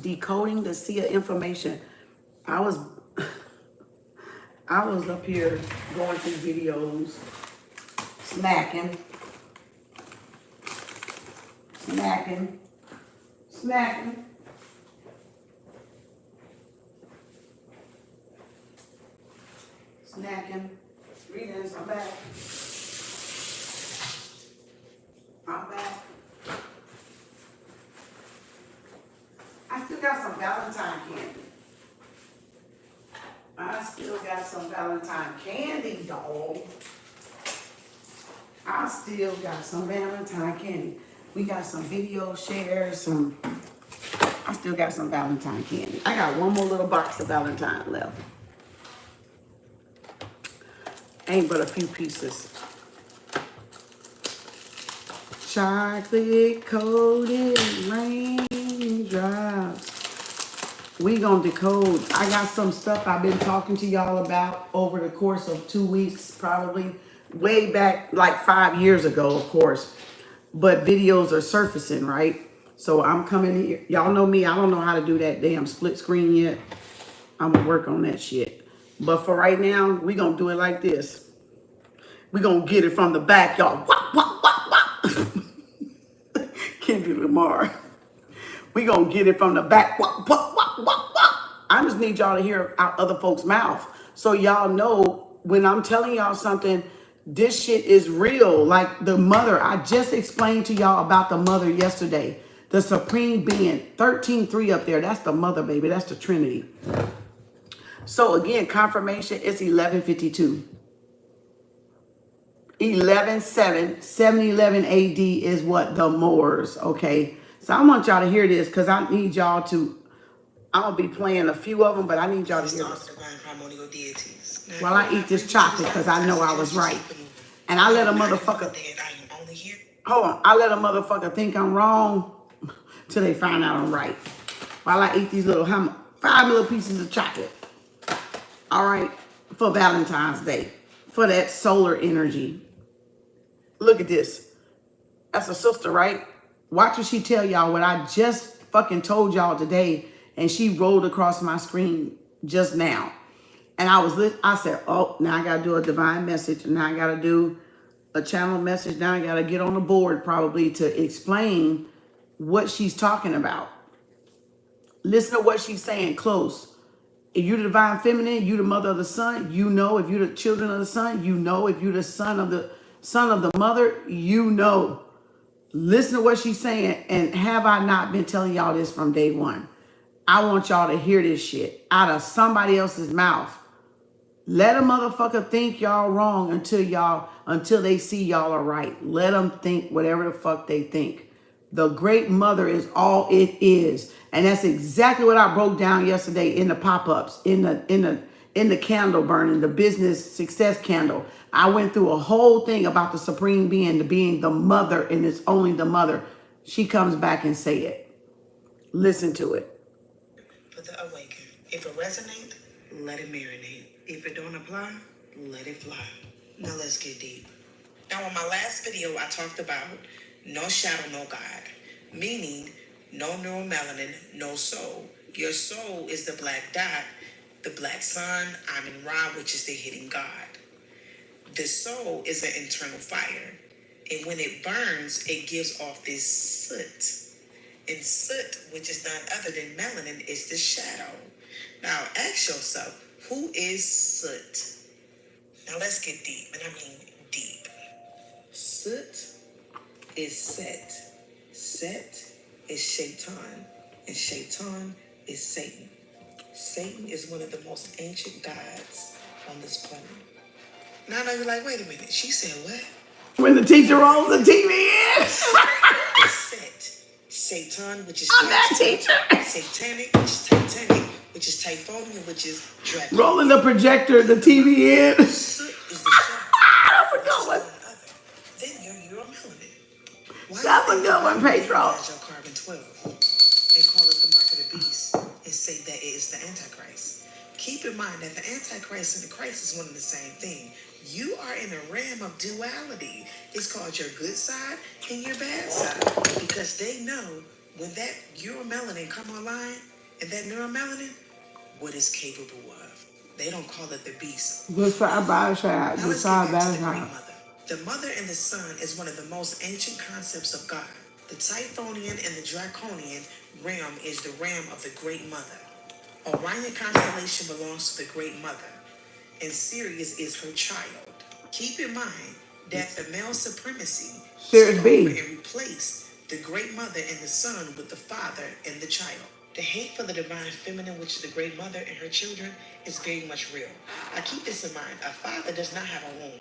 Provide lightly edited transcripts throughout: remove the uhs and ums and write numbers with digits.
Decoding the sea of information. I was up here going through videos, snacking, reading, I'm back. I still got some Valentine candy. Dog. I still got some Valentine candy. We got some video shares, I still got some Valentine candy. I got one more little box of Valentine left. Ain't but a few pieces. Chocolate coated raindrops. We gonna decode. I got some stuff I've been talking to y'all about over the course of 2 weeks, probably way back like 5 years ago, of course. But videos are surfacing, right? So I'm coming here. Y'all know me. I don't know how to do that damn split screen yet. I'm gonna work on that shit. But for right now, we gonna do it like this. We gonna get it from the back, y'all. Wop, wop, wop, wop. Kendrick Lamar. We gonna get it from the back. Wop, wop, wop, wop, wop. I just need y'all to hear out other folks' mouth. So y'all know when I'm telling y'all something, this shit is real. Like the mother, I just explained to y'all about the mother yesterday. The supreme being, 13.3 up there. That's the mother, baby. That's the Trinity. So again, confirmation, it's 11:52. 11:7, 711 AD is what? The Moors, okay? So I want y'all to hear this because I need y'all to, I'm going to be playing a few of them, but I need y'all to hear this. While I eat this chocolate because I know I was right. And I let a motherfucker, hold on, I let a motherfucker think I'm wrong till they find out I'm right. While I eat these little 5 little pieces of chocolate. All right, for Valentine's Day, for that solar energy. Look at this. That's a sister, right? Watch what she tell y'all what I just fucking told y'all today, and she rolled across my screen just now. And I said, oh, now I gotta do a divine message. Now I gotta do a channel message. Now I gotta get on the board probably to explain what she's talking about. Listen to what she's saying close. If you're the divine feminine, you the mother of the sun, you know. If you're the children of the sun, you know. If you're the son of the mother, you know. Listen to what she's saying. And have I not been telling y'all this from day one? I want y'all to hear this shit out of somebody else's mouth. Let a motherfucker think y'all wrong until they see y'all are right. Let them think whatever the fuck they think. The great mother is all it is. And that's exactly what I broke down yesterday in the pop-ups, in the candle burning, the business success candle. I went through a whole thing about the supreme being the mother, and it's only the mother. She comes back and say it. Listen to it. For the awaken. If it resonates, let it marinate. If it don't apply, let it fly. Now let's get deep. Now in my last video, I talked about no shadow, no God, meaning no neuromelanin, no soul. Your soul is the black dot, the black sun, Amen Ra, which is the hidden God. The soul is an internal fire, and when it burns, it gives off this soot. And soot, which is none other than melanin, is the shadow. Now ask yourself, who is soot? Now let's get deep, and I mean deep. Soot is Set. Set is Shaitan, and Shaitan is Satan. Satan is one of the most ancient gods on this planet. Now you're like, wait a minute. She said what? When the teacher rolls the TV in. Set. Satan, which is I'm that teacher. Satanic, which is Titanic, which is Typhonian, which is Dracula. Rolling the projector, the TV in. Soot is the shadow. That's a good one. Then you're a melanin. That's a good one, Pedro. Carbon 12 and call it the mark of the beast and say that it is the Antichrist. Keep in mind that the Antichrist and the Christ is one and the same thing. You are in a realm of duality. It's called your good side and your bad side because they know When that neuromelanin come online, and that neuromelanin, what it's capable of. They don't call it the beast. Decide by side. Now let's get Decide back by to the great side. mother. The mother and the son is one of the most ancient concepts of God. The Typhonian and the Draconian realm is the realm of the great mother. Orion constellation belongs to the great mother, and Sirius is her child. Keep in mind that the male supremacy Sirius took B. over and replaced the great mother and the son with the father and the child. The hate for the divine feminine, which is the great mother and her children, is very much real. Now keep this in mind. A father does not have a womb,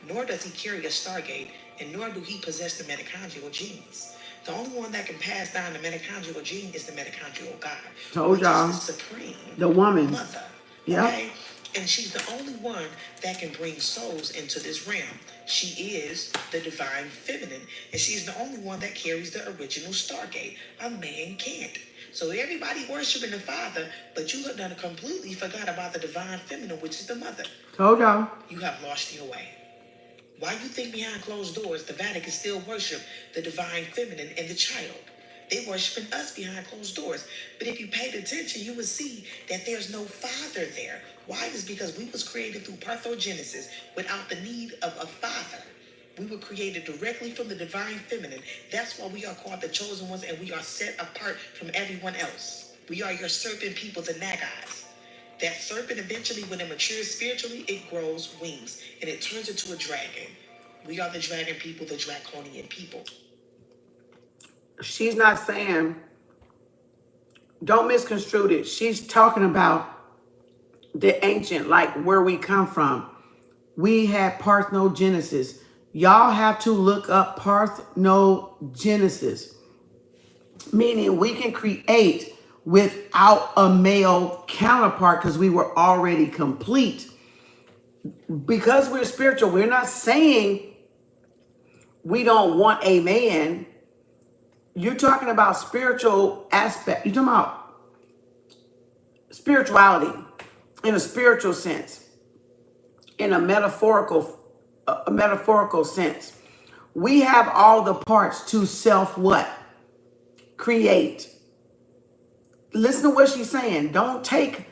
nor does he carry a stargate, and nor do he possess the mitochondrial genes. The only one that can pass down the mitochondrial gene is the mitochondrial God. Told y'all. Which is the supreme The woman. mother. Yep. Okay? And she's the only one that can bring souls into this realm. She is the divine feminine, and she's the only one that carries the original stargate. A man can't. So everybody worshiping the Father, but you have done completely forgot about the divine feminine, which is the mother. Told y'all. You have lost your way. Why you think behind closed doors the Vatican still worship the divine feminine and the child? They worshiping us behind closed doors. But if you paid attention, you would see that there's no father there. Why? Is because we was created through parthenogenesis without the need of a father. We were created directly from the divine feminine. That's why we are called the chosen ones, and we are set apart from everyone else. We are your serpent people, the Nagas. That serpent eventually, when it matures spiritually, it grows wings and it turns into a dragon. We are the dragon people, the draconian people. She's not saying, don't misconstrue it. She's talking about the ancient, like where we come from. We had parthenogenesis. Y'all have to look up parthenogenesis, meaning we can create without a male counterpart because we were already complete. Because we're spiritual, we're not saying we don't want a man. You're talking about spiritual aspect. You're talking about spirituality in a spiritual sense, in a metaphorical sense. We have all the parts to self what? Create. Listen to what she's saying. Don't take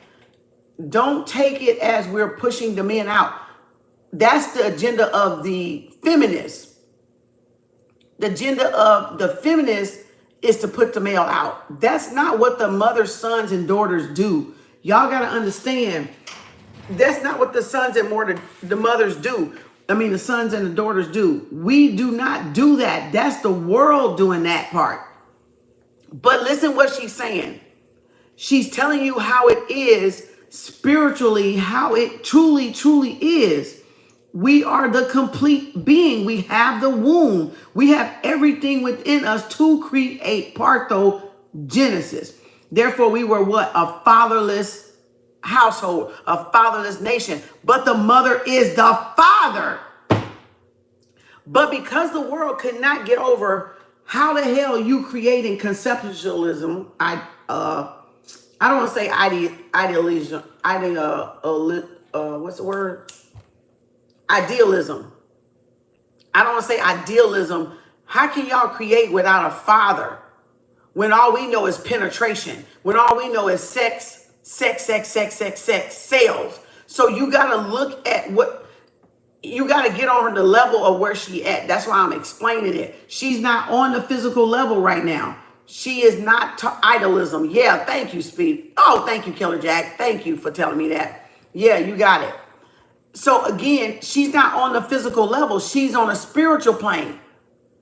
it as we're pushing the men out. That's the agenda of the feminists. The agenda of the feminists is to put the male out. That's not what the mothers, sons, and daughters do. Y'all got to understand, that's not what the sons and the mothers do. I mean, the sons and the daughters do. We do not do that. That's the world doing that part. But listen what she's saying. She's telling you how it is spiritually, how it truly, truly is. We are the complete being. We have the womb. We have everything within us to create parthenogenesis. Therefore, we were what? A fatherless household, a fatherless nation. But the mother is the father. But because the world could not get over how the hell you creating conceptualism, I don't want to say idealism. What's the word? Idealism. I don't want to say idealism. How can y'all create without a father when all we know is penetration? When all we know is sex, sales. So you got to look at what, you got to get on the level of where she at. That's why I'm explaining it. She's not on the physical level right now. She is not idealism. Yeah, thank you, Speed. Oh, thank you, Killer Jack. Thank you for telling me that. Yeah, you got it. So again, she's not on the physical level. She's on a spiritual plane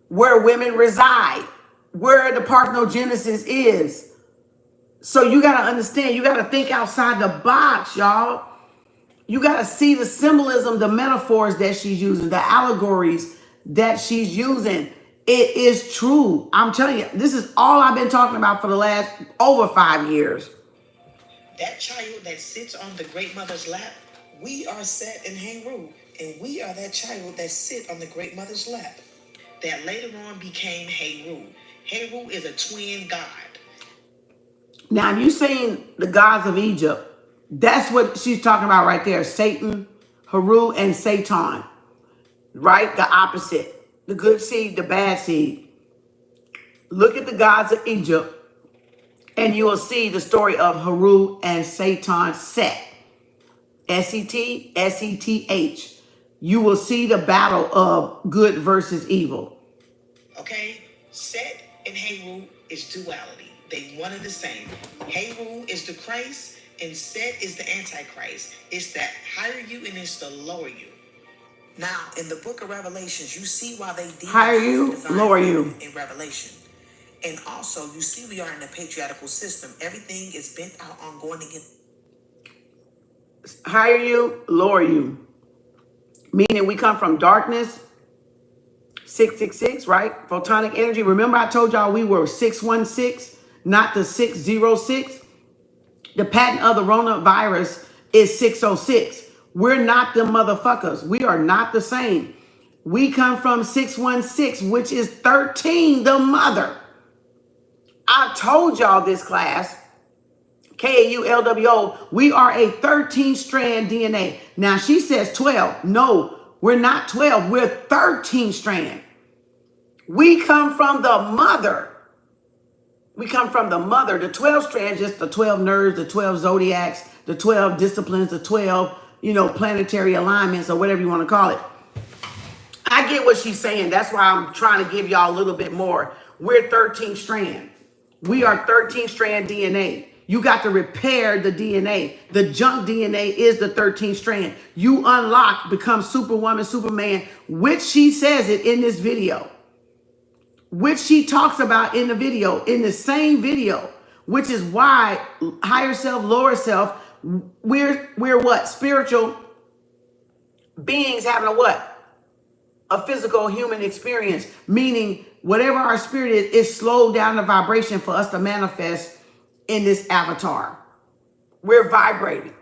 where women reside, where the parthenogenesis is. So you got to understand, you got to think outside the box, y'all. You got to see the symbolism, the metaphors that she's using, the allegories that she's using. It is true. I'm telling you, this is all I've been talking about for the last over 5 years. That child that sits on the great mother's lap, we are set in Heru, and we are that child that sit on the great mother's lap. That later on became Heru. Heru is a twin god. Now, if you're saying the gods of Egypt, that's what she's talking about right there. Satan, Heru, and Satan. Right? The opposite. The good seed, the bad seed. Look at the gods of Egypt, and you will see the story of Haru and Satan Set. S-E-T, S-E-T-H. You will see the battle of good versus evil. Okay? Set and Heru is duality. They one and the same. Heru is the Christ, and Set is the Antichrist. It's the higher you and it's the lower you. Now, in the book of Revelations, you see why they Higher demonize the you, divine lower feminine you. in Revelation. And also, you see we are in a patriarchal system. Everything is bent out on going against. Higher you, lower you. Meaning we come from darkness, 666, right? Photonic energy. Remember I told y'all we were 616, not the 606? The patent of the coronavirus is 606. We're not the motherfuckers. We are not the same. We come from 616, which is 13, the mother. I told y'all this class, KAU LWO, we are a 13-strand DNA. Now she says 12. No, we're not 12. We're 13-strand. We come from the mother. We come from the mother. The 12 strands, just the 12 nerves, the 12 zodiacs, the 12 disciplines, the 12, planetary alignments or whatever you want to call it. I get what she's saying. That's why I'm trying to give y'all a little bit more. We're 13 strand. We are 13 strand DNA. You got to repair the DNA. The junk DNA is the 13 strand. You unlock, become Superwoman, Superman, which she says it in this video, which she talks about in the video, in the same video, which is why higher self, lower self, we're what? Spiritual beings having a what? A physical human experience, meaning whatever our spirit is slowed down the vibration for us to manifest in this avatar. We're vibrating.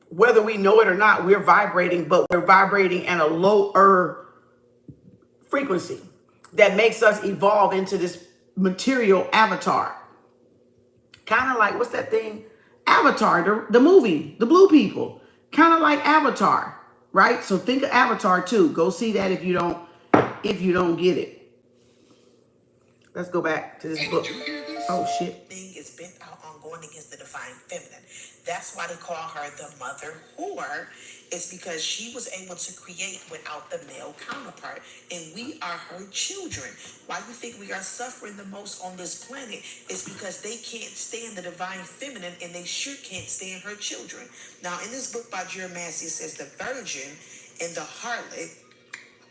Whether we know it or not, we're vibrating, but we're vibrating at a lower frequency that makes us evolve into this material avatar. Kind of like, what's that thing? Avatar, the movie, the blue people. Kind of like Avatar, right? So think of Avatar too. Go see that if you don't get it. Let's go back to this book. Oh shit. Thing is bent out on going against the divine feminine. That's why they call her the mother whore. It's because she was able to create without the male counterpart, and we are her children. Why you think we are suffering the most on this planet is because they can't stand the divine feminine, and they sure can't stand her children. Now, in this book by Jeremiah, it says the virgin and the harlot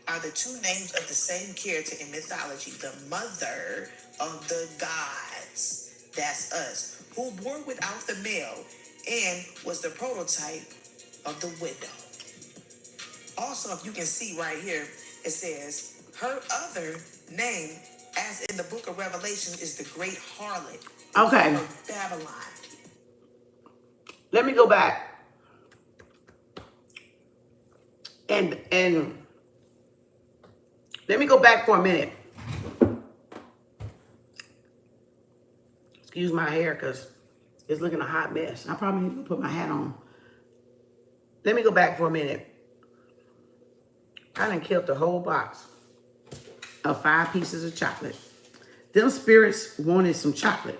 are the two names of the same character in mythology, the mother of the gods. That's us, who bore without the male and was the prototype of the widow. Also, if you can see right here, it says her other name, as in the book of Revelation, is the great harlot. Okay. Babylon. Let me go back. And let me go back for a minute. Excuse my hair because it's looking a hot mess. I probably need to put my hat on. Let me go back for a minute. I done killed the whole box of 5 pieces of chocolate. Them spirits wanted some chocolate.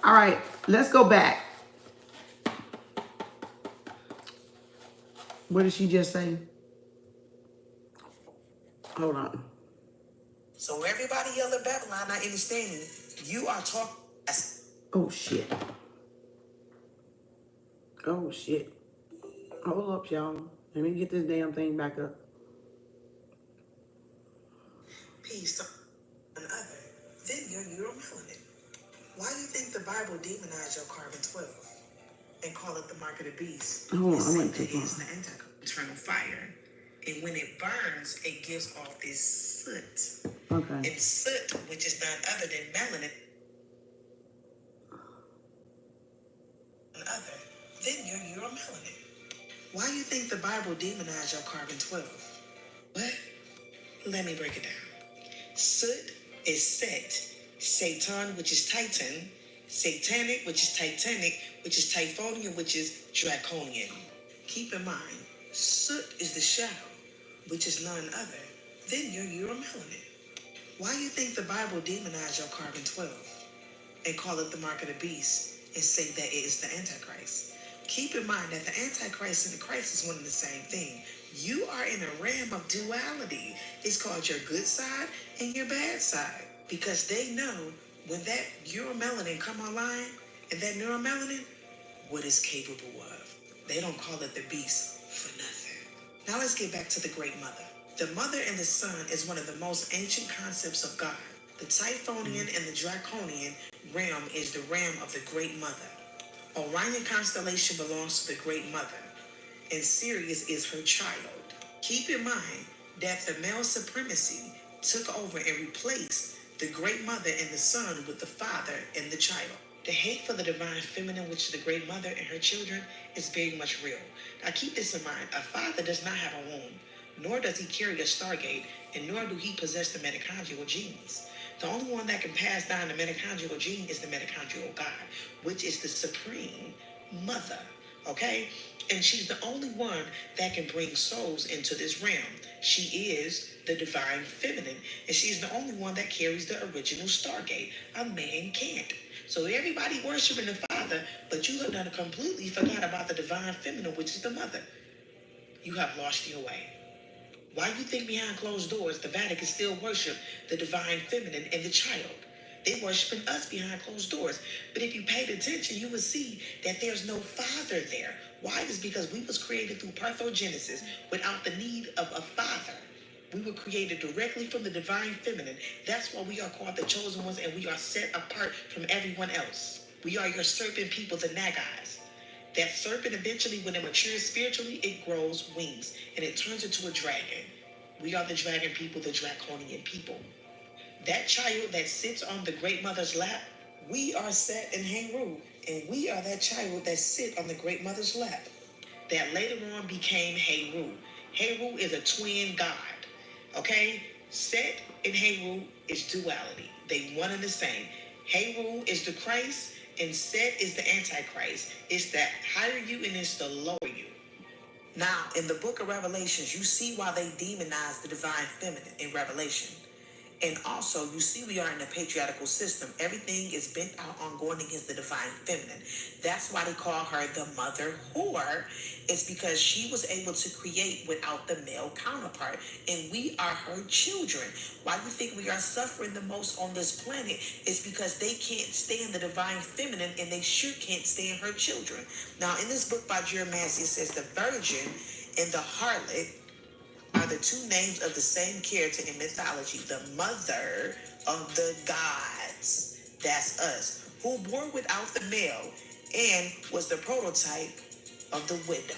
All right, let's go back. What did she just say? Hold on. So everybody yelling Babylon, not understanding, you are talking. Oh shit. Oh shit. Hold up, y'all. Let me get this damn thing back up. Peace on other. Then you're melanin. Why do you think the Bible demonized your carbon 12 and call it the mark of the beast? Hold on, I It went too said that far. it's the anti-eternal fire. And when it burns, it gives off this soot. Okay. And soot, which is none other than melanin, other, then you're a melanin. Why do you think the Bible demonized your carbon 12? What? Let me break it down. Soot is Set, Satan, which is Titan, Satanic, which is Titanic, which is Typhonian, which is Draconian. Keep in mind, soot is the shadow, which is none other. Then you're a melanin. Why you think the Bible demonized your carbon 12 and call it the mark of the beast and say that it is the Antichrist? Keep in mind that the Antichrist and the Christ is one and the same thing. You are in a realm of duality. It's called your good side and your bad side. Because they know when that neuromelanin come online, and that neuromelanin, what it's capable of. They don't call it the beast for nothing. Now let's get back to the Great Mother. The Mother and the Son is one of the most ancient concepts of God. The Typhonian and the Draconian realm is the realm of the Great Mother. Orion constellation belongs to the Great Mother, and Sirius is her child. Keep in mind that the male supremacy took over and replaced the Great Mother and the Son with the Father and the child. The hate for the divine feminine, which is the Great Mother and her children, is very much real. Now keep this in mind. A father does not have a womb, nor does he carry a stargate, and nor do he possess the mitochondrial genes. The only one that can pass down the mitochondrial gene is the mitochondrial God, which is the supreme mother, okay? And she's the only one that can bring souls into this realm. She is the divine feminine, and she's the only one that carries the original stargate. A man can't. So everybody worshiping the Father, but you have done completely forgot about the divine feminine, which is the mother. You have lost your way. Why you think behind closed doors the Vatican still worship the divine feminine and the child? They worshiping us behind closed doors. But if you paid attention, you would see that there's no father there. Why? It's because we was created through parthenogenesis without the need of a father. We were created directly from the divine feminine. That's why we are called the chosen ones, and we are set apart from everyone else. We are your serpent people, the Nagais. That serpent eventually, when it matures spiritually, it grows wings and it turns into a dragon. We are the dragon people, the draconian people. That child that sits on the Great Mother's lap, we are Set and Heru, and we are that child that sit on the Great Mother's lap. That later on became Heru. Heru is a twin god, okay? Set and Heru is duality. They one and the same. Heru is the Christ, and Set is the Antichrist. It's the higher you and it's the lower you. Now, in the book of Revelations, you see why they demonize the divine feminine in Revelation. And also, you see we are in a patriarchal system. Everything is bent out on going against the divine feminine. That's why they call her the mother whore. It's because she was able to create without the male counterpart. And we are her children. Why you think we are suffering the most on this planet? It's because they can't stand the divine feminine, and they sure can't stand her children. Now, in this book by Jeremiah, it says the virgin and the harlot are the two names of the same character in mythology, the mother of the gods. That's us, who bore without the male and was the prototype of the widow.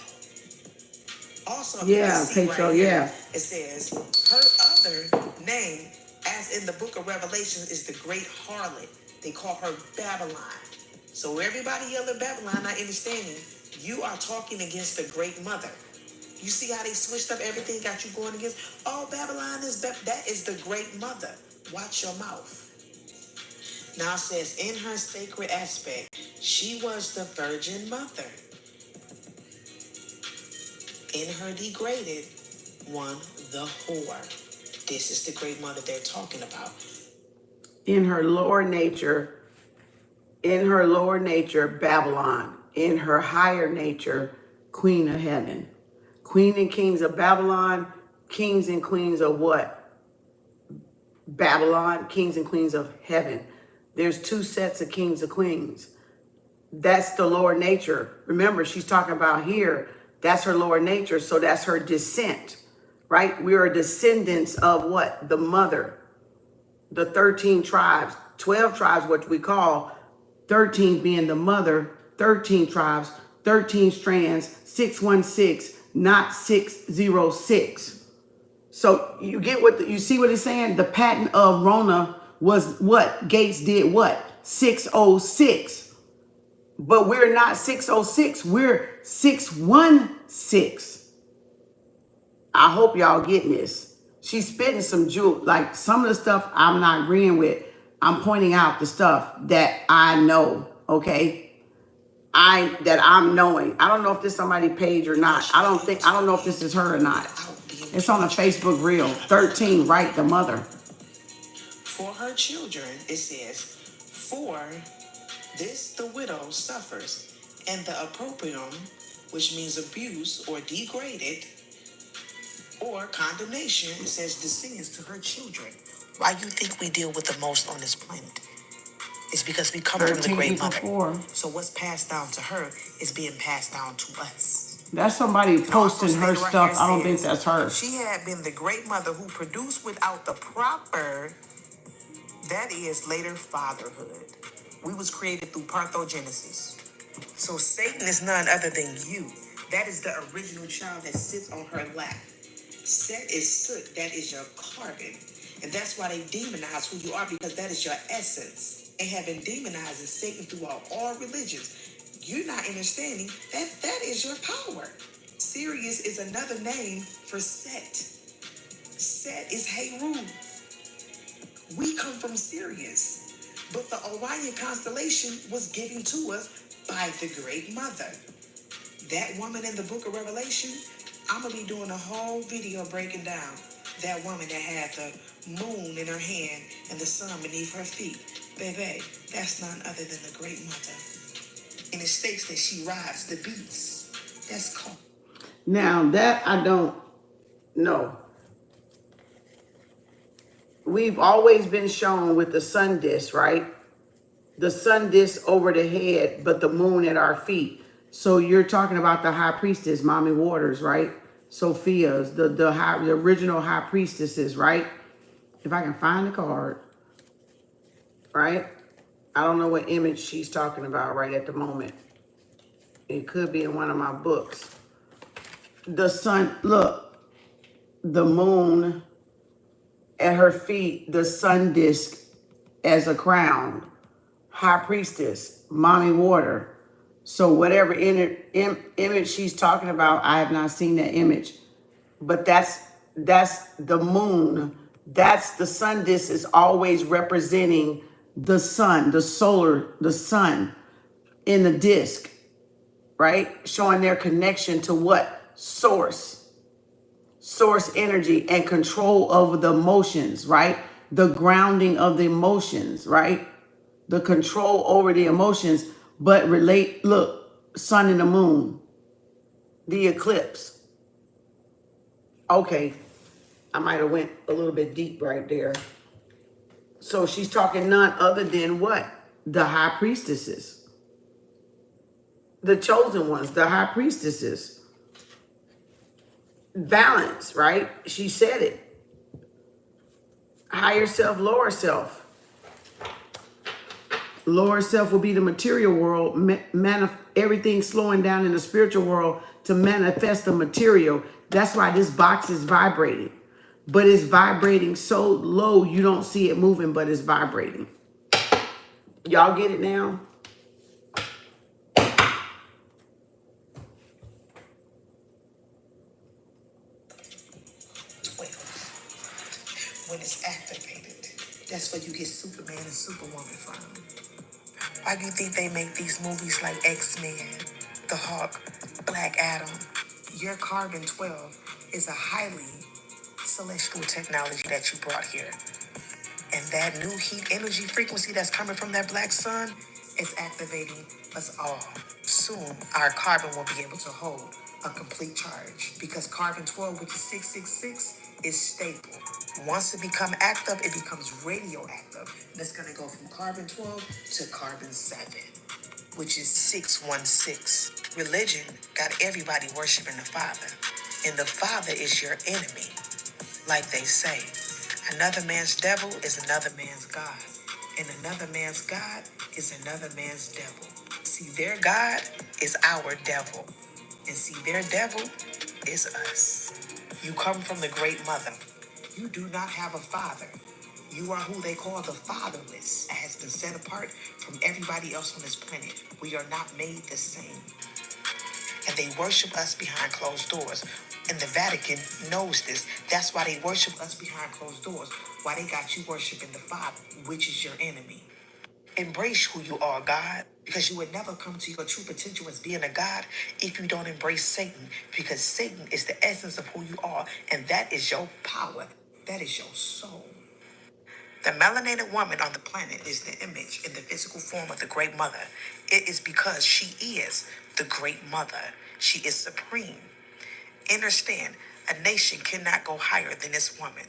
Also, Yeah, Pedro, right here, yeah. it says her other name, as in the book of Revelation, is the great harlot. They call her Babylon. So everybody yelling Babylon, not understanding, you are talking against the great mother. You see how they switched up everything, got you going against? Oh, Babylon is that is the great mother. Watch your mouth. Now it says, in her sacred aspect, she was the virgin mother. In her degraded one, the whore. This is the great mother they're talking about. In her lower nature, Babylon. In her higher nature, Queen of Heaven. Queen and kings of Babylon, kings and queens of what? Babylon, kings and queens of heaven. There's two sets of kings and queens. That's the lower nature. Remember, she's talking about here, that's her lower nature, so that's her descent, right? We are descendants of what? The mother. The 13 tribes, 12 tribes, what we call 13 being the mother, 13 tribes, 13 strands, 616, not 606. So you get what you see what it's saying? The patent of Rona was what? Gates did what? 606. But we're not 606, we're 616. I hope y'all getting this. She's spitting some jewel, like some of the stuff I'm not agreeing with. I'm pointing out the stuff that I know, okay? I'm knowing. I don't know if this is somebody's page or not. I don't know if this is her or not. It's on a Facebook reel. 13, right? The mother. for her children, it says, for this the widow suffers, and the opprobrium, which means abuse or degraded, or condemnation, it says descends to her children. Why you think we deal with the most on this planet? It's because we come from the 13 great equal mother. 4. So what's passed down to her is being passed down to us. That's somebody It also posting her stated right stuff. here, I don't think says, that's her. she had been the great mother who produced without the proper, that is later fatherhood. We was created through parthenogenesis. So Satan is none other than you. That is the original child that sits on her lap. Set is soot, that is your carbon. And that's why they demonize who you are, because that is your essence. They have been demonizing Satan throughout all religions. You're not understanding that that is your power. Sirius is another name for Set. Set is Heru. We come from Sirius. But the Orion constellation was given to us by the Great Mother. That woman in the book of Revelation, I'm going to be doing a whole video breaking down that woman that had the moon in her hand and the sun beneath her feet. Baby, that's none other than the Great Mother. And it states that she rides the beasts. That's called. Now, that I don't know. We've always been shown with the sun disk, right? The sun disk over the head, but the moon at our feet. So you're talking about the high priestess, Mommy Waters, right? Sophia's, the original high priestesses, right? If I can find the card, right? I don't know what image she's talking about right at the moment. It could be in one of my books. The sun, look, the moon at her feet, the sun disk as a crown, high priestess, Mommy Water. So whatever image she's talking about, I have not seen that image. But that's the moon. That's the sun disk is always representing the sun, the sun in the disk, right? Showing their connection to what? Source energy and control over the emotions, right? The grounding of the emotions, right? The control over the emotions, but look, sun and the moon, the eclipse. Okay, I might have went a little bit deep right there. So she's talking none other than what? The high priestesses. The chosen ones, the high priestesses. Balance, right? She said it. Higher self, lower self. Lower self will be the material world, everything slowing down in the spiritual world to manifest the material. That's why this box is vibrating. But it's vibrating so low you don't see it moving, but it's vibrating. Y'all get it now? When it's activated, that's where you get Superman and Superwoman from. Why do you think they make these movies like X-Men, The Hawk, Black Adam? Your carbon 12 is a highly celestial technology that you brought here. And that new heat energy frequency that's coming from that black sun is activating us all. Soon, our carbon will be able to hold a complete charge because carbon 12, which is 666, is stable. Once it becomes active, it becomes radioactive. And it's going to go from carbon 12 to carbon 7, which is 616. Religion got everybody worshiping the Father. And the Father is your enemy. Like they say, another man's devil is another man's God. And another man's God is another man's devil. See, their God is our devil. And see, their devil is us. You come from the great mother. You do not have a father. You are who they call the fatherless, that has been set apart from everybody else on this planet. We are not made the same. And they worship us behind closed doors. And the Vatican knows this. That's why they worship us behind closed doors. Why they got you worshiping the Father, which is your enemy. Embrace who you are, God, because you would never come to your true potential as being a God if you don't embrace Satan, because Satan is the essence of who you are, and that is your power. That is your soul. The melanated woman on the planet is the image in the physical form of the Great Mother. It is because she is the Great Mother. She is supreme. Understand, a nation cannot go higher than this woman.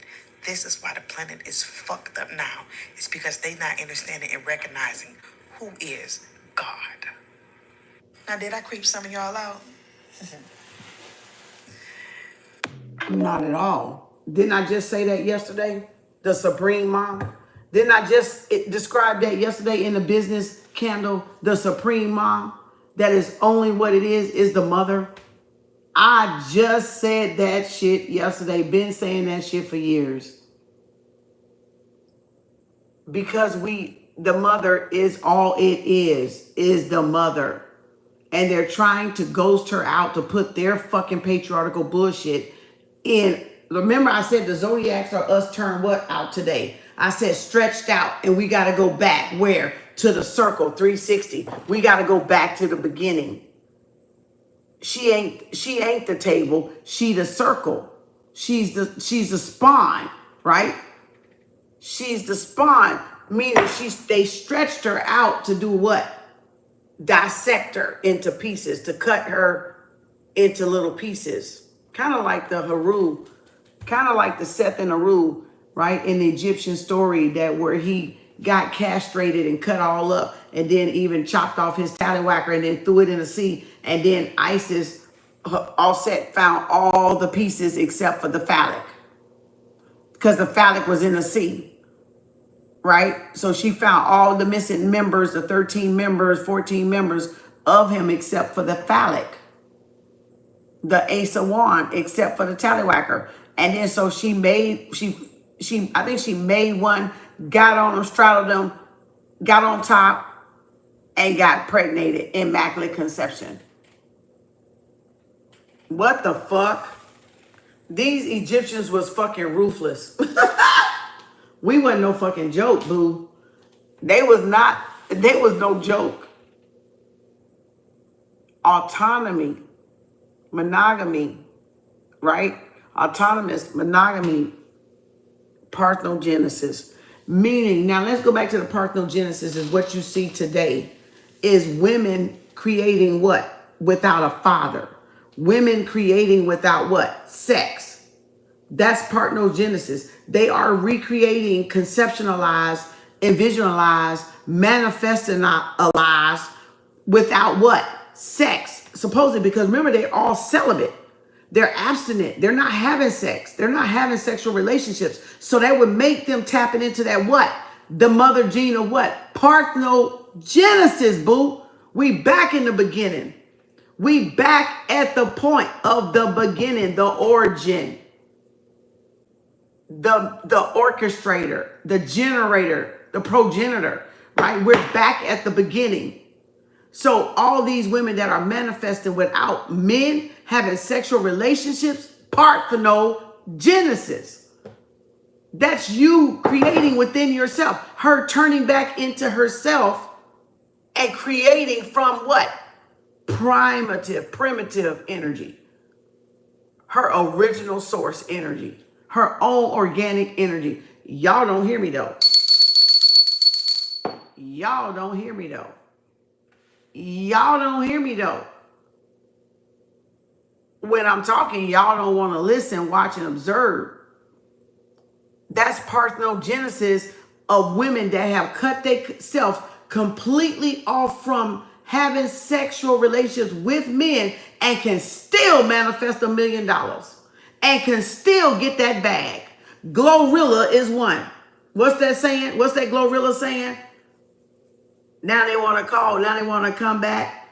This is why the planet is fucked up now. It's because they not understanding and recognizing who is God. Now, did I creep some of y'all out? Not at all. Didn't I just say that yesterday? The Supreme Mom. Didn't I just describe that yesterday in the business candle? The Supreme Mom. That is only what it is the mother. I just said that shit yesterday. Been saying that shit for years. Because the mother is all it is the mother. And they're trying to ghost her out to put their fucking patriarchal bullshit in. Remember I said the zodiacs are us turned what out today? I said stretched out, and we got to go back where? To the circle, 360. We got to go back to the beginning. She ain't the table, she the circle. She's the spawn, right? She's the spawn, meaning they stretched her out to do what? Dissect her into pieces, to cut her into little pieces. Kind of like the Haru, kind of like the Seth and Haru, right? In the Egyptian story that where he got castrated and cut all up and then even chopped off his tallywhacker and then threw it in the sea. And then Isis, Offset, found all the pieces except for the phallic. Because the phallic was in the sea. Right? So she found all the missing members, the 13 members, 14 members of him, except for the phallic, the ace of wand, except for the tallywhacker. And then so she I think she made one, got on them, straddled them, got on top, and got pregnated. Immaculate conception. What the fuck? These Egyptians was fucking ruthless. We wasn't no fucking joke, boo. They was no joke. Autonomy, monogamy, right? Autonomous, monogamy, parthenogenesis. Meaning, now let's go back to the parthenogenesis is what you see today, is women creating what? Without a father. Women creating without what? Sex. That's parthenogenesis. They are recreating, conceptualized, and visualized, manifestalized without what? Sex. Supposedly, because remember, they're all celibate. They're abstinent. They're not having sex. They're not having sexual relationships. So that would make them tapping into that what? The mother gene of what? Parthenogenesis, boo. We back in the beginning. We back at the point of the beginning, the origin. The orchestrator, the generator, the progenitor, right? We're back at the beginning. So all these women that are manifesting without men having sexual relationships, parthenogenesis. That's you creating within yourself. Her turning back into herself and creating from what? Primitive energy. Her original source energy. Her own organic energy. Y'all don't hear me though. Y'all don't hear me though. Y'all don't hear me though. When I'm talking, y'all don't want to listen, watch, and observe. That's parthenogenesis of women that have cut themselves completely off from having sexual relationships with men and can still manifest $1 million. And can still get that bag. Glorilla is one. What's that saying? What's that Glorilla saying? Now they want to call. Now they want to come back.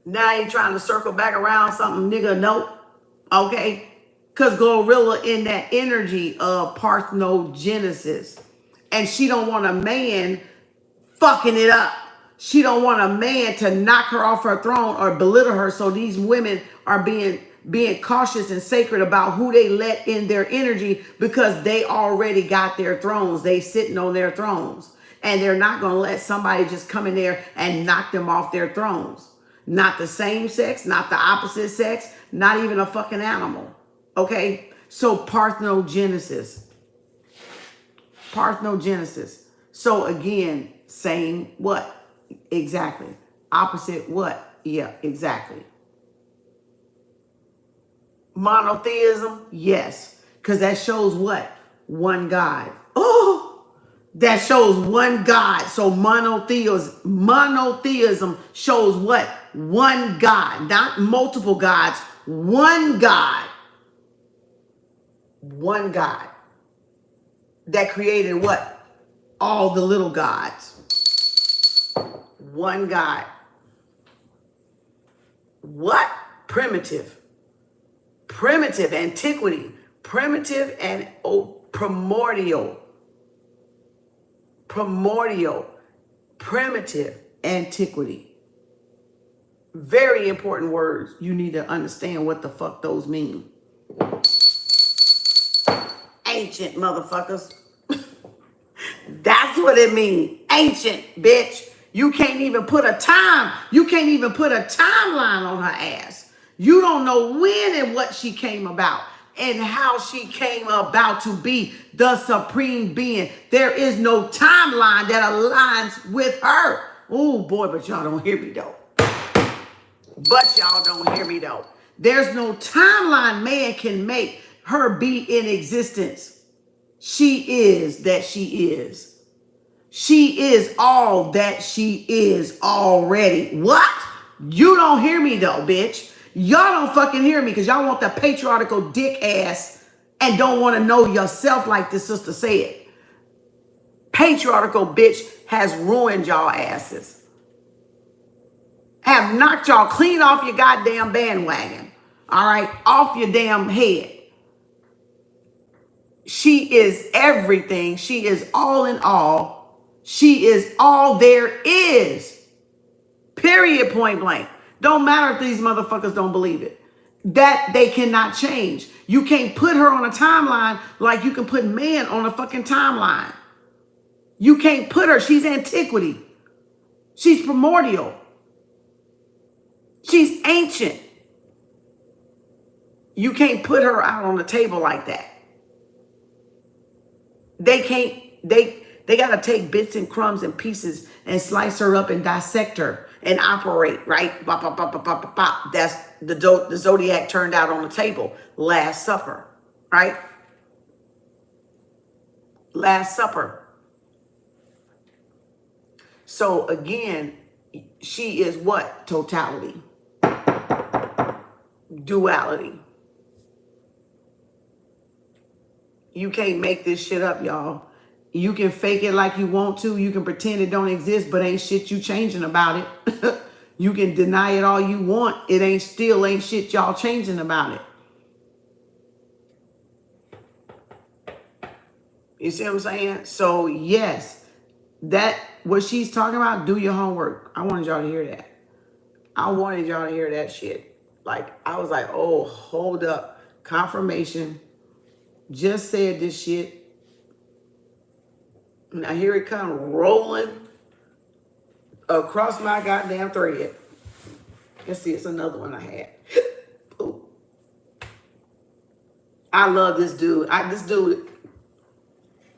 Now they trying to circle back around something, nigga. Nope. Okay. Because Glorilla in that energy of parthenogenesis. And she don't want a man fucking it up. She don't want a man to knock her off her throne or belittle her. So these women are being cautious and sacred about who they let in their energy because they already got their thrones. They sitting on their thrones. And they're not going to let somebody just come in there and knock them off their thrones. Not the same sex, not the opposite sex, not even a fucking animal. Okay? So parthenogenesis. Parthenogenesis. So again, same what? Exactly. Opposite what? Yeah, exactly. Monotheism? Yes. Because that shows what? One God. Oh, that shows one God. So monotheism shows what? One God. Not multiple gods. One God. One God. That created what? All the little gods. One God. What? Primitive. Primitive antiquity. Primitive and primordial. Primordial. Primitive antiquity. Very important words. You need to understand what the fuck those mean. Ancient motherfuckers. That's what it means. Ancient, bitch. You can't even put a time. You can't even put a timeline on her ass. You don't know when and what she came about and how she came about to be the supreme being. There is no timeline that aligns with her. Oh boy, but y'all don't hear me though. But y'all don't hear me though. There's no timeline man can make her be in existence. She is that she is. She is all that she is already. What? You don't hear me though, bitch. Y'all don't fucking hear me because y'all want the patriarchal dick ass and don't want to know yourself like this sister said. Patriarchal bitch has ruined y'all asses. Have knocked y'all clean off your goddamn bandwagon. All right? Off your damn head. She is everything. She is all in all. She is all there is. Period, point blank. Don't matter if these motherfuckers don't believe it. That they cannot change. You can't put her on a timeline like you can put man on a fucking timeline. You can't put her. She's antiquity. She's primordial. She's ancient. You can't put her out on the table like that. They can't, they got to take bits and crumbs and pieces and slice her up and dissect her and operate, right? Bop, bop, bop, bop, bop, bop, bop. That's the zodiac turned out on the table. Last Supper, right? Last Supper. So again, she is what? Totality. Duality. You can't make this shit up, y'all. You can fake it like you want to. You can pretend it don't exist, but ain't shit you changing about it. You can deny it all you want. It ain't shit y'all changing about it. You see what I'm saying? So yes, that what she's talking about, do your homework. I wanted y'all to hear that. I wanted y'all to hear that shit. Like, I was like, oh, hold up. Confirmation. Just said this shit. Now here it comes rolling across my goddamn thread. Let's see, it's another one I had. Ooh. I love this dude. This dude.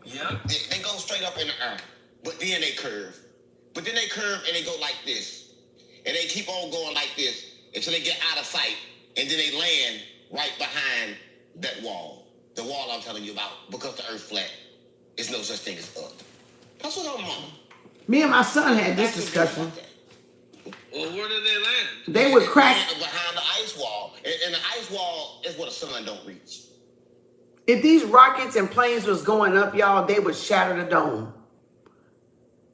Yeah, they go straight up in the air, but then they curve. But then they curve and they go like this. And they keep on going like this until they get out of sight. And then they land right behind that wall. The wall I'm telling you about, because the earth flat. There's no such thing as up. That's what I'm on. Me and my son had this discussion. Well, where did they land? They would crack behind the ice wall. And the ice wall is where the sun don't reach. If these rockets and planes was going up, y'all, they would shatter the dome.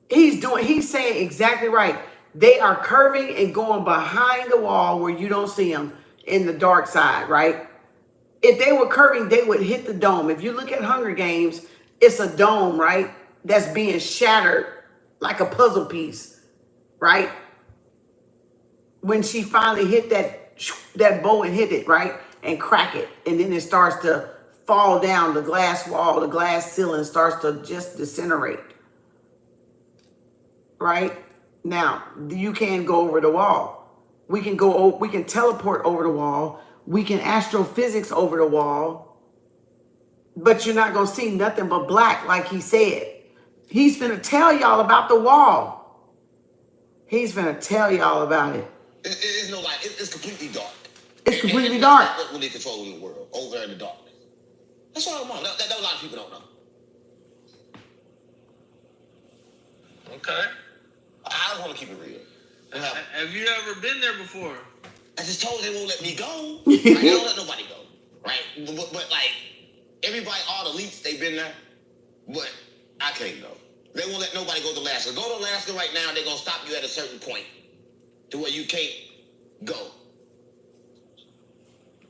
He's saying exactly right. They are curving and going behind the wall where you don't see them in the dark side, right? If they were curving, they would hit the dome. If you look at Hunger Games, it's a dome, right? That's being shattered like a puzzle piece, right? When she finally hit that bow and hit it, right? And crack it. And then it starts to fall down. The glass wall, the glass ceiling starts to just disintegrate. Right? Now, you can't go over the wall. We can teleport over the wall. We can astrophysics over the wall. But you're not gonna see nothing but black, like he said. He's finna tell y'all about the wall. He's finna tell y'all about it. It's no light. It's completely dark. It's completely and dark. That's what really controlling the world over there in the darkness. That's what I'm on. That a lot of people don't know. Okay. I just want to keep it real. Have you ever been there before? I just told they won't let me go. Right? They don't let nobody go. Right? But like, everybody, all the elites, they've been there. But I can't go. They won't let nobody go to Alaska. Go to Alaska right now, they're going to stop you at a certain point to where you can't go.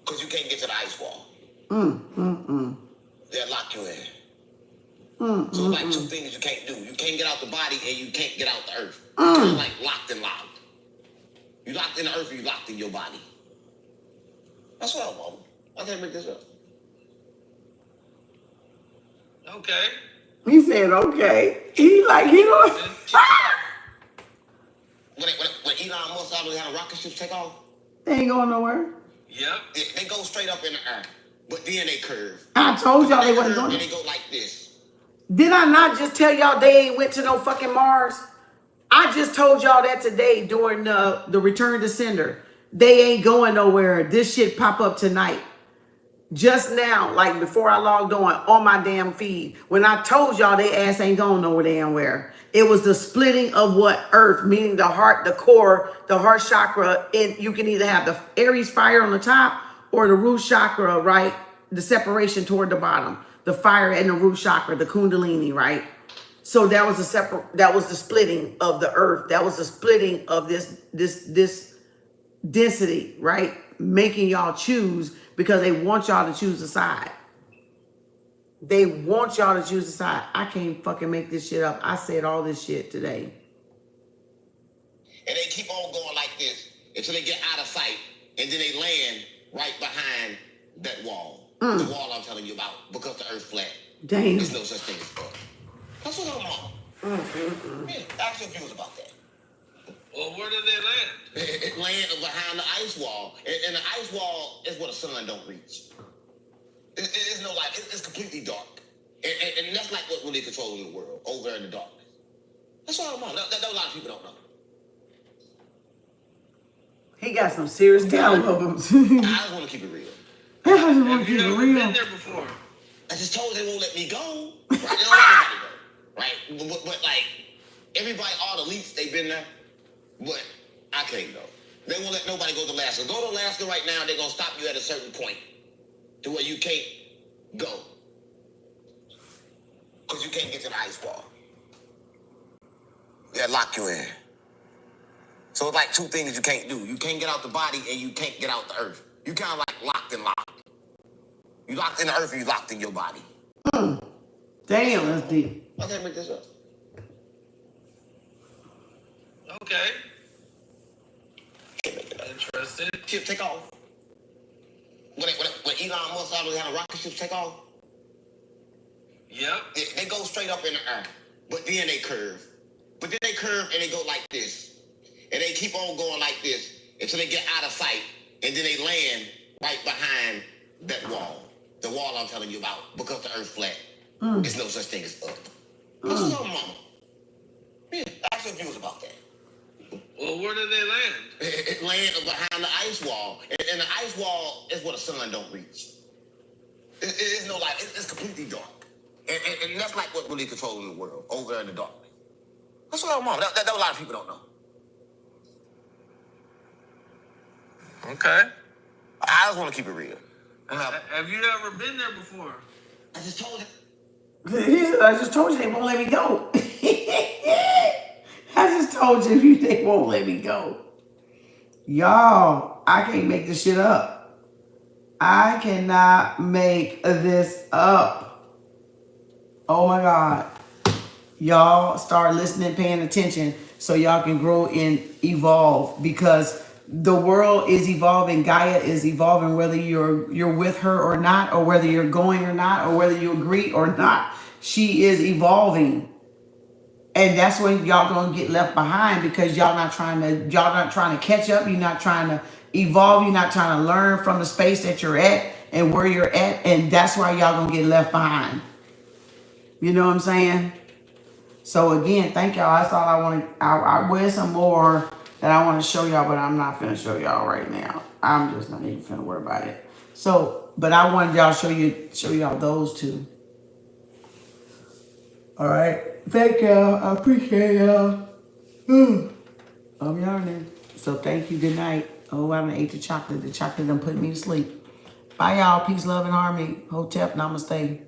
Because you can't get to the ice wall. They'll lock you in. So like two things you can't do. You can't get out the body and you can't get out the earth. You're kind of like locked and locked. You locked in the earth or you locked in your body. That's what I want. I can't make this up. Okay. He said, okay. He don't. When Elon Musk always had a rocket ship take off, They ain't going nowhere. Yep. they go straight up in the air. But then they curve. I told y'all they wasn't curve going. and they go like this. Did I not just tell y'all they ain't went to no fucking Mars? I just told y'all that today during the return to sender. They ain't going nowhere. This shit pop up tonight. Just now, like before I logged on my damn feed, when I told y'all they ass ain't going nowhere damn where. It was the splitting of what earth, meaning the heart, the core, the heart chakra. And you can either have the Aries fire on the top or the root chakra, right? The separation toward the bottom. The fire and the root chakra, the kundalini, right? So that was the splitting of the earth. That was the splitting of this density, right? Making y'all choose because they want y'all to choose a side. They want y'all to choose a side. I can't fucking make this shit up. I said all this shit today. And they keep on going like this until they get out of sight. And then they land right behind that wall. The wall I'm telling you about, because the earth flat. Damn. There's no such thing as God. That's what I'm on. Yeah, ask your views about that. Well, where did they land? It land behind the ice wall. And the ice wall is where the sun don't reach. It's no light. It's completely dark. And that's like what really controlling the world over there in the darkness. That's what I'm on. That a lot of people don't know. He got some serious downloads. I just want to keep it real. I just want Have to you keep it ever real. been there before? I just told they won't let me go. Right? They don't let nobody go. Right? But like, everybody, all the elites, they've been there. But I can't go. They won't let nobody go to Alaska. Go to Alaska right now, they're going to stop you at a certain point to where you can't go. Because you can't get to the ice wall. They'll lock you in. So it's like two things you can't do. You can't get out the body and you can't get out the earth. You kind of like locked and locked. You locked in the earth or you locked in your body. Damn, that's deep. I can't make this up. Okay. Interesting. Ship take off. When Elon Musk always had a rocket ship take off, Yep. they go straight up in the air. But then they curve. But then they curve and they go like this. And they keep on going like this until they get out of sight. And then they land right behind that wall. The wall I'm telling you about, because the earth flat. There's no such thing as up. That's what I'm on. Yeah, ask your views about that. Well, where did they land? It lands behind the ice wall. And the ice wall is where the sun don't reach. It's no light. It's completely dark. And that's like what really controlling the world over there in the darkness. That's what I'm on. That a lot of people don't know. Okay. I just want to keep it real. Have you ever been there before? I just told you. I just told you they won't let me go. I just told you they won't let me go. Y'all, I can't make this shit up. I cannot make this up. Oh my God. Y'all start listening, paying attention so y'all can grow and evolve, because the world is evolving. Gaia is evolving, whether you're with her or not, or whether you're going or not, or whether you agree or not. She is evolving. And that's when y'all gonna get left behind, because y'all not trying to catch up. You're not trying to evolve. You're not trying to learn from the space that you're at. and where you're at, and that's why y'all gonna get left behind. You know what I'm saying? So again, thank y'all. That's all I want to. I wear some more that I want to show y'all, but I'm not finna show y'all right now. I'm just not even finna worry about it. So, but I wanted y'all to show y'all those two. All right. Thank y'all. I appreciate y'all. I'm yawning. So thank you. Good night. Oh, I haven't ate the chocolate. The chocolate done put me to sleep. Bye, y'all. Peace, love, and harmony. Hotep, namaste.